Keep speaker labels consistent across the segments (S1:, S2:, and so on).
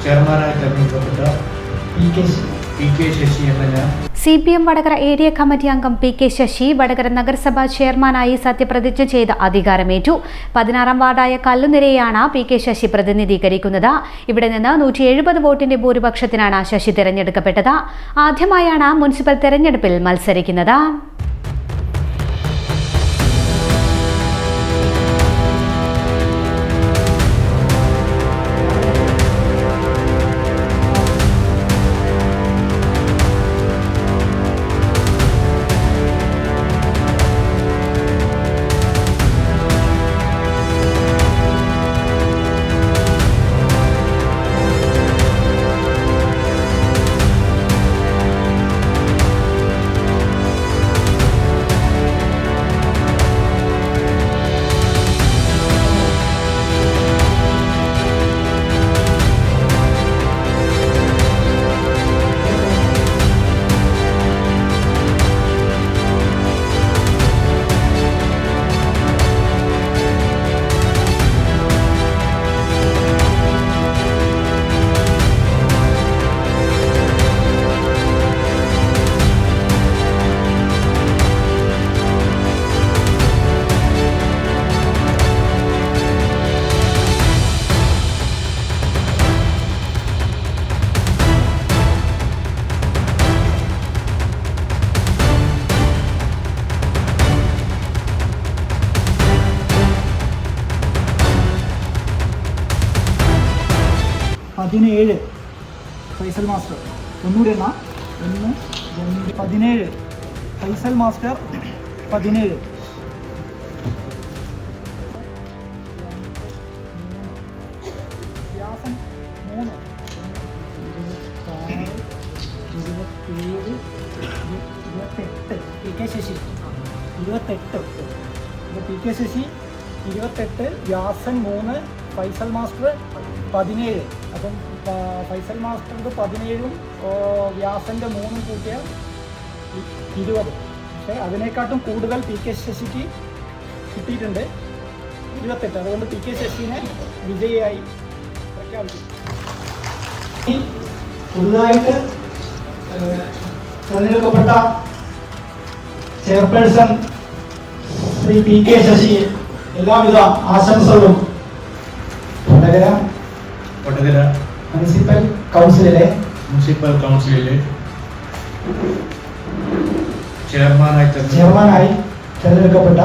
S1: ചെയർമാനായി തെരഞ്ഞെടുക്കപ്പെട്ട P K Sasi എന്ന ഞാൻ
S2: CPM വടകര ഏരിയ കമ്മിറ്റി അംഗം പി കെ ശശി വടകര നഗരസഭാ ചെയർമാനായി സത്യപ്രതിജ്ഞ ചെയ്ത് അധികാരമേറ്റു. 16-ാം വാർഡായ കല്ലുനിരയെയാണ് പി കെ ശശി പ്രതിനിധീകരിക്കുന്നത്. ഇവിടെ നിന്ന് 170 വോട്ടിന്റെ ഭൂരിപക്ഷത്തിനാണ് ശശി തെരഞ്ഞെടുക്കപ്പെട്ടത്. ആദ്യമായാണ് മുനിസിപ്പൽ തെരഞ്ഞെടുപ്പിൽ മത്സരിക്കുന്നത്.
S3: ഫൈസൽ മാസ്റ്റർ ഒന്നുകൂടി എണ്ണ 1 2 17 Faisal master 17 Vyasan 3 28 P K Sasi 28 P K Sasi 28 Vyasan 3 Faisal master 17. അപ്പം ഫൈസൽ മാസ്റ്ററിൻ്റെ 17-ഉം വ്യാസൻ്റെ 3-ഉം കൂട്ടിയ 20. പക്ഷേ അതിനേക്കാട്ടും കൂടുതൽ പി കെ ശശിക്ക് കിട്ടിയിട്ടുണ്ട് 28. അതുകൊണ്ട് പി കെ ശശിനെ വിജയിയായി പ്രഖ്യാപിച്ചു. പുതുതായിട്ട് തിരഞ്ഞെടുക്കപ്പെട്ട chairperson Shri P K Sasi എല്ലാവിധ ആശംസകളും
S1: വടകര
S3: മുനിസിപ്പൽ കൗൺസിലിലെ ചെയർമാനായി തെരഞ്ഞെടുക്കപ്പെട്ട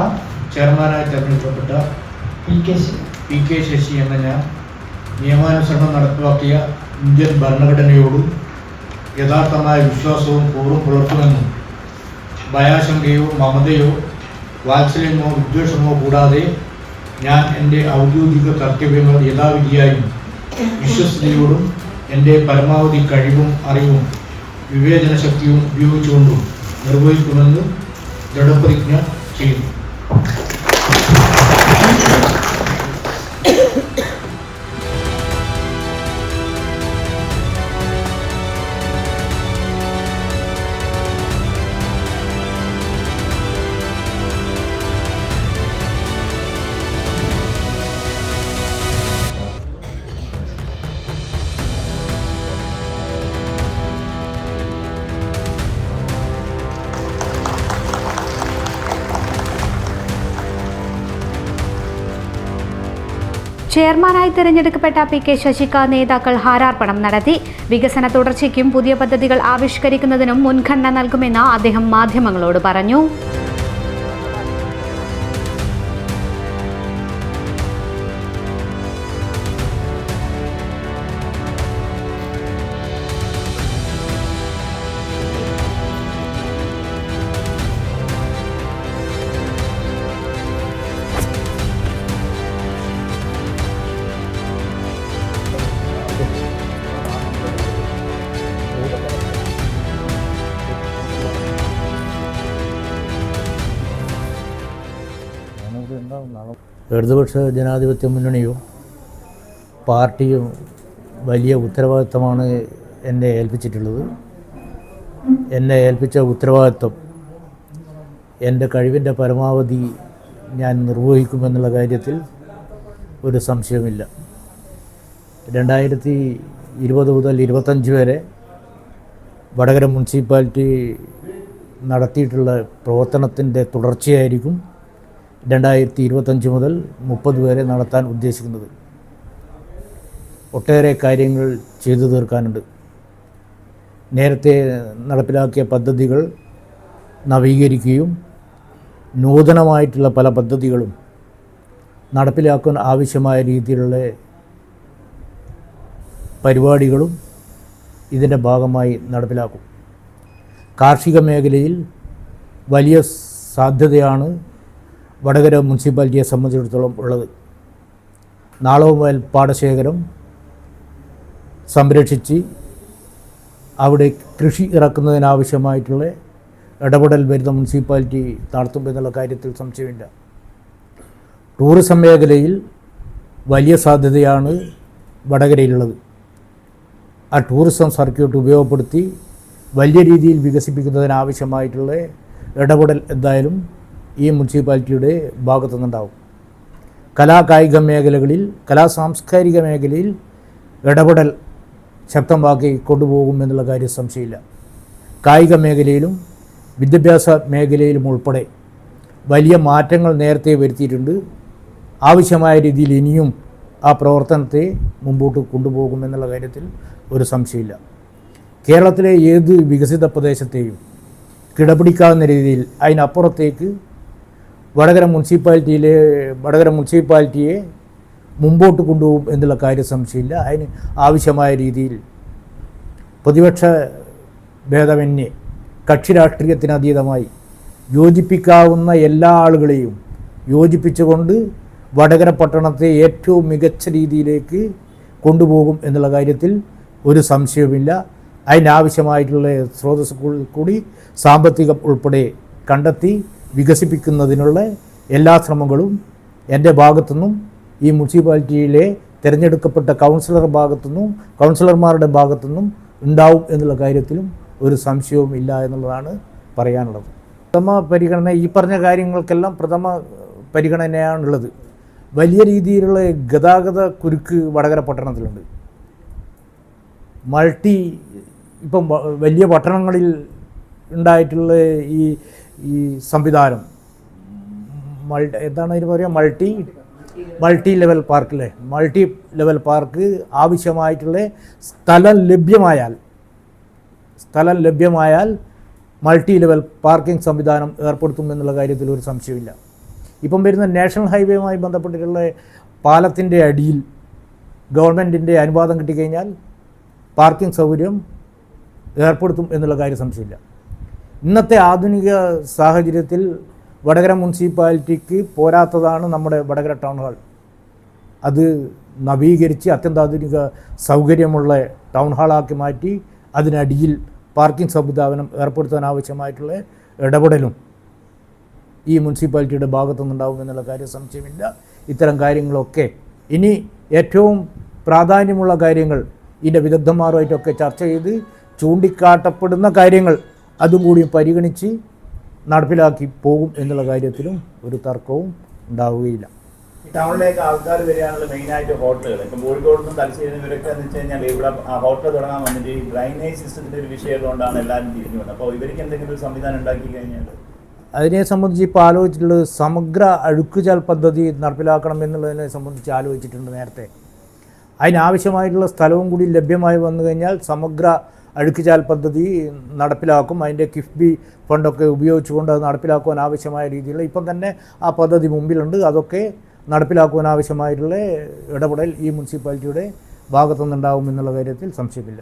S3: പി കെ ശശി
S1: എന്ന ഞാൻ നിയമാനുസരണം നടപ്പിലാക്കിയ ഇന്ത്യൻ ഭരണഘടനയോടും യഥാർത്ഥമായ വിശ്വാസവും കൂറും പുലർത്തുമെന്നും ഭയാശങ്കയോ മമതയോ വാത്സല്യമോ വിദ്വേഷമോ കൂടാതെ ഞാൻ എൻ്റെ ഔദ്യോഗിക കർത്തവ്യങ്ങൾ യഥാവിധിയായും വിശ്വസ്തയോടും എൻ്റെ പരമാവധി കഴിവും അറിവും വിവേചന ശക്തിയും ഉപയോഗിച്ചുകൊണ്ടും നിർവഹിക്കുമെന്ന് ദൃഢപ്രതിജ്ഞ ചെയ്യുന്നു.
S2: ചെയർമാനായി തിരഞ്ഞെടുക്കപ്പെട്ട പി കെ ശശിക്ക് നേതാക്കൾ ഹാരാർപ്പണം നടത്തി. വികസന തുടർച്ചയ്ക്കും പുതിയ പദ്ധതികൾ ആവിഷ്കരിക്കുന്നതിനും മുൻഗണന നൽകുമെന്ന് അദ്ദേഹം മാധ്യമങ്ങളോട് പറഞ്ഞു.
S4: ഇടതുപക്ഷ ജനാധിപത്യ മുന്നണിയും പാർട്ടിയും വലിയ ഉത്തരവാദിത്തമാണ് എന്നെ ഏൽപ്പിച്ചിട്ടുള്ളത്. എന്നെ ഏൽപ്പിച്ച ഉത്തരവാദിത്തം എൻ്റെ കഴിവിൻ്റെ പരമാവധി ഞാൻ നിർവഹിക്കുമെന്നുള്ള കാര്യത്തിൽ ഒരു സംശയമില്ല. 20 മുതൽ 25 വരെ വടകര മുനിസിപ്പാലിറ്റി നടത്തിയിട്ടുള്ള പ്രവർത്തനത്തിൻ്റെ തുടർച്ചയായിരിക്കും 2025 മുതൽ 30 വരെ നടത്താൻ ഉദ്ദേശിക്കുന്നത്. ഒട്ടേറെ കാര്യങ്ങൾ ചെയ്തു തീർക്കാനുണ്ട്. നേരത്തെ നടപ്പിലാക്കിയ പദ്ധതികൾ നവീകരിക്കുകയും നൂതനമായിട്ടുള്ള പല പദ്ധതികളും നടപ്പിലാക്കാൻ ആവശ്യമായ രീതിയിലുള്ള പരിപാടികളും ഇതിൻ്റെ ഭാഗമായി നടപ്പിലാക്കും. കാർഷിക മേഖലയിൽ വലിയ സാധ്യതയാണ് വടകര മുനിസിപ്പാലിറ്റിയെ സംബന്ധിച്ചിടത്തോളം ഉള്ളത്. നാളവുമേൽ പാടശേഖരം സംരക്ഷിച്ച് അവിടെ കൃഷി ഇറക്കുന്നതിനാവശ്യമായിട്ടുള്ള ഇടപെടൽ വരുന്ന മുനിസിപ്പാലിറ്റി നടത്തും എന്നുള്ള കാര്യത്തിൽ സംശയമില്ല. ടൂറിസം മേഖലയിൽ വലിയ സാധ്യതയാണ് വടകരയിലുള്ളത്. ആ ടൂറിസം സർക്യൂട്ട് ഉപയോഗപ്പെടുത്തി വലിയ രീതിയിൽ വികസിപ്പിക്കുന്നതിനാവശ്യമായിട്ടുള്ള ഇടപെടൽ എന്തായാലും ഈ മുനിസിപ്പാലിറ്റിയുടെ ഭാഗത്തു നിന്നുണ്ടാവും. കലാകായിക മേഖലകളിൽ, സാംസ്കാരിക മേഖലയിൽ ഇടപെടൽ ശക്തമാക്കി കൊണ്ടുപോകും എന്നുള്ള കാര്യം സംശയമില്ല. കായിക മേഖലയിലും വിദ്യാഭ്യാസ മേഖലയിലും ഉൾപ്പെടെ വലിയ മാറ്റങ്ങൾ നേരത്തെ വരുത്തിയിട്ടുണ്ട്. ആവശ്യമായ രീതിയിൽ ഇനിയും ആ പ്രവർത്തനത്തെ മുമ്പോട്ട് കൊണ്ടുപോകുമെന്നുള്ള കാര്യത്തിൽ ഒരു സംശയമില്ല. കേരളത്തിലെ ഏത് വികസിത പ്രദേശത്തെയും കിടപിടിക്കാവുന്ന രീതിയിൽ അതിനപ്പുറത്തേക്ക് വടകര മുനിസിപ്പാലിറ്റിയെ മുമ്പോട്ട് കൊണ്ടുപോകും എന്നുള്ള കാര്യം സംശയമില്ല. അതിന് ആവശ്യമായ രീതിയിൽ പ്രതിപക്ഷ ഭേദമന്യേ കക്ഷി രാഷ്ട്രീയത്തിനതീതമായി യോജിപ്പിക്കാവുന്ന എല്ലാ ആളുകളെയും യോജിപ്പിച്ചുകൊണ്ട് വടകര പട്ടണത്തെ ഏറ്റവും മികച്ച രീതിയിലേക്ക് കൊണ്ടുപോകും എന്നുള്ള കാര്യത്തിൽ ഒരു സംശയവുമില്ല. അതിനാവശ്യമായിട്ടുള്ള സ്രോതസ് കൂടി സാമ്പത്തികം ഉൾപ്പെടെ കണ്ടെത്തി വികസിപ്പിക്കുന്നതിനുള്ള എല്ലാ ശ്രമങ്ങളും എൻ്റെ ഭാഗത്തുനിന്നും ഈ മുനിസിപ്പാലിറ്റിയിലെ തിരഞ്ഞെടുക്കപ്പെട്ട കൗൺസിലർമാരുടെ ഭാഗത്തുനിന്നും ഉണ്ടാവും എന്നുള്ള കാര്യത്തിലും ഒരു സംശയവും ഇല്ല എന്നുള്ളതാണ് പറയാനുള്ളത്. പ്രഥമ പരിഗണന ഈ പറഞ്ഞ കാര്യങ്ങൾക്കെല്ലാം പ്രഥമ പരിഗണനയാണുള്ളത്. വലിയ രീതിയിലുള്ള ഗതാഗത കുരുക്ക് വടകര പട്ടണത്തിലുണ്ട്. ഇപ്പം വലിയ പട്ടണങ്ങളിൽ ഉണ്ടായിട്ടുള്ള ഈ സംവിധാനം എന്താണ് അതിന് പറയുക, മൾട്ടി ലെവൽ പാർക്ക് ആവശ്യമായിട്ടുള്ള സ്ഥലം ലഭ്യമായാൽ മൾട്ടി ലെവൽ പാർക്കിംഗ് സംവിധാനം ഏർപ്പെടുത്തും എന്നുള്ള കാര്യത്തിൽ ഒരു സംശയമില്ല. ഇപ്പം വരുന്ന നാഷണൽ ഹൈവേയുമായി ബന്ധപ്പെട്ടിട്ടുള്ള പാലത്തിൻ്റെ അടിയിൽ ഗവൺമെൻറ്റിൻ്റെ അനുവാദം കിട്ടിക്കഴിഞ്ഞാൽ പാർക്കിംഗ് സൗകര്യം ഏർപ്പെടുത്തും എന്നുള്ള കാര്യം സംശയമില്ല. ഇന്നത്തെ ആധുനിക സാഹചര്യത്തിൽ വടകര മുനിസിപ്പാലിറ്റിക്ക് പോരാത്തതാണ് നമ്മുടെ വടകര ടൗൺ ഹാൾ. അത് നവീകരിച്ച് അത്യന്താധുനിക സൗകര്യമുള്ള ടൗൺ ഹാളാക്കി മാറ്റി അതിനടിയിൽ പാർക്കിംഗ് സംവിധാനം ഏർപ്പെടുത്താൻ ആവശ്യമായിട്ടുള്ള ഇടപെടലും ഈ മുനിസിപ്പാലിറ്റിയുടെ ഭാഗത്തുനിന്നുണ്ടാവും എന്നുള്ള കാര്യം സംശയമില്ല. ഇത്തരം കാര്യങ്ങളൊക്കെ ഇനി ഏറ്റവും പ്രാധാന്യമുള്ള കാര്യങ്ങൾ ഇതിൻ്റെ വിദഗ്ധന്മാരുമായിട്ടൊക്കെ ചർച്ച ചെയ്ത് ചൂണ്ടിക്കാട്ടപ്പെടുന്ന കാര്യങ്ങൾ അതും കൂടി പരിഗണിച്ച് നടപ്പിലാക്കി പോകും എന്നുള്ള കാര്യത്തിലും ഒരു തർക്കവും ഉണ്ടാവുകയില്ല.
S5: ടൗണിലേക്ക് ആൾക്കാർ വരികയാണല്ലോ മെയിനായിട്ട് ഹോട്ടലുകൾ. ഇപ്പം കോഴിക്കോട് നിന്നും തലശ്ശേരി ഇവരൊക്കെ എന്ന് വെച്ച് കഴിഞ്ഞാൽ ഇവിടെ ആ ഹോട്ടൽ തുടങ്ങാൻ വന്നിട്ട് ഈ ഡ്രൈനേജ് സിസ്റ്റത്തിൻ്റെ ഒരു വിഷയം കൊണ്ടാണ് എല്ലാവരും തിരിഞ്ഞു വന്നത്. അപ്പോൾ ഇവർക്ക് എന്തെങ്കിലും ഒരു സംവിധാനം ഉണ്ടാക്കി കഴിഞ്ഞാൽ
S4: അതിനെ സംബന്ധിച്ച് ഇപ്പോൾ ആലോചിച്ചിട്ടുള്ളത് സമഗ്ര അഴുക്കുചാൽ പദ്ധതി നടപ്പിലാക്കണം എന്നുള്ളതിനെ സംബന്ധിച്ച് ആലോചിച്ചിട്ടുണ്ട് നേരത്തെ. അതിനാവശ്യമായിട്ടുള്ള സ്ഥലവും കൂടി ലഭ്യമായി വന്നു കഴിഞ്ഞാൽ സമഗ്ര അഴുക്കുചാൽ പദ്ധതി നടപ്പിലാക്കും. അതിൻ്റെ കിഫ്ബി ഫണ്ടൊക്കെ ഉപയോഗിച്ചുകൊണ്ട് അത് നടപ്പിലാക്കുവാൻ ആവശ്യമായ രീതിയിൽ ഇപ്പം തന്നെ ആ പദ്ധതി മുമ്പിലുണ്ട്. അതൊക്കെ നടപ്പിലാക്കുവാൻ ആവശ്യമായിട്ടുള്ള ഇടപെടൽ ഈ മുനിസിപ്പാലിറ്റിയുടെ ഭാഗത്തുനിന്നുണ്ടാവും എന്നുള്ള കാര്യത്തിൽ സംശയമില്ല.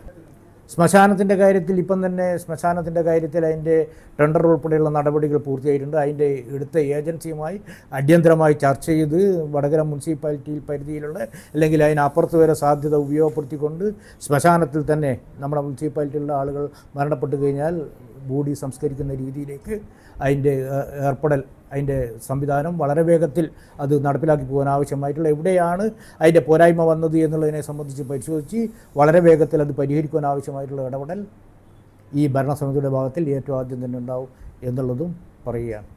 S4: ശ്മശാനത്തിൻ്റെ കാര്യത്തിൽ ഇപ്പം തന്നെ അതിൻ്റെ ടെൻഡർ ഉൾപ്പെടെയുള്ള നടപടികൾ പൂർത്തിയായിട്ടുണ്ട്. അതിൻ്റെ എടുത്ത ഏജൻസിയുമായി അടിയന്തരമായി ചർച്ച ചെയ്ത് വടകര മുനിസിപ്പാലിറ്റിയിൽ പരിധിയിലുള്ള അല്ലെങ്കിൽ അതിനപ്പുറത്ത് വരെ സാധ്യത ഉപയോഗപ്പെടുത്തിക്കൊണ്ട് ശ്മശാനത്തിൽ തന്നെ നമ്മുടെ മുനിസിപ്പാലിറ്റിയിലുള്ള ആളുകൾ മരണപ്പെട്ടു കഴിഞ്ഞാൽ ബോഡി സംസ്കരിക്കുന്ന രീതിയിലേക്ക് അതിൻ്റെ അതിൻ്റെ സംവിധാനം വളരെ വേഗത്തിൽ അത് നടപ്പിലാക്കി പോകാൻ ആവശ്യമായിട്ടുള്ള എവിടെയാണ് അതിൻ്റെ പോരായ്മ വന്നത് എന്നുള്ളതിനെ സംബന്ധിച്ച് പരിശോധിച്ച് വളരെ വേഗത്തിൽ അത് പരിഹരിക്കുവാൻ ആവശ്യമായിട്ടുള്ള ഇടപെടൽ ഈ ഭരണസമിതിയുടെ ഭാഗത്തിൽ ഏറ്റവും ആദ്യം തന്നെ ഉണ്ടാവും എന്നുള്ളതും പറയുകയാണ്.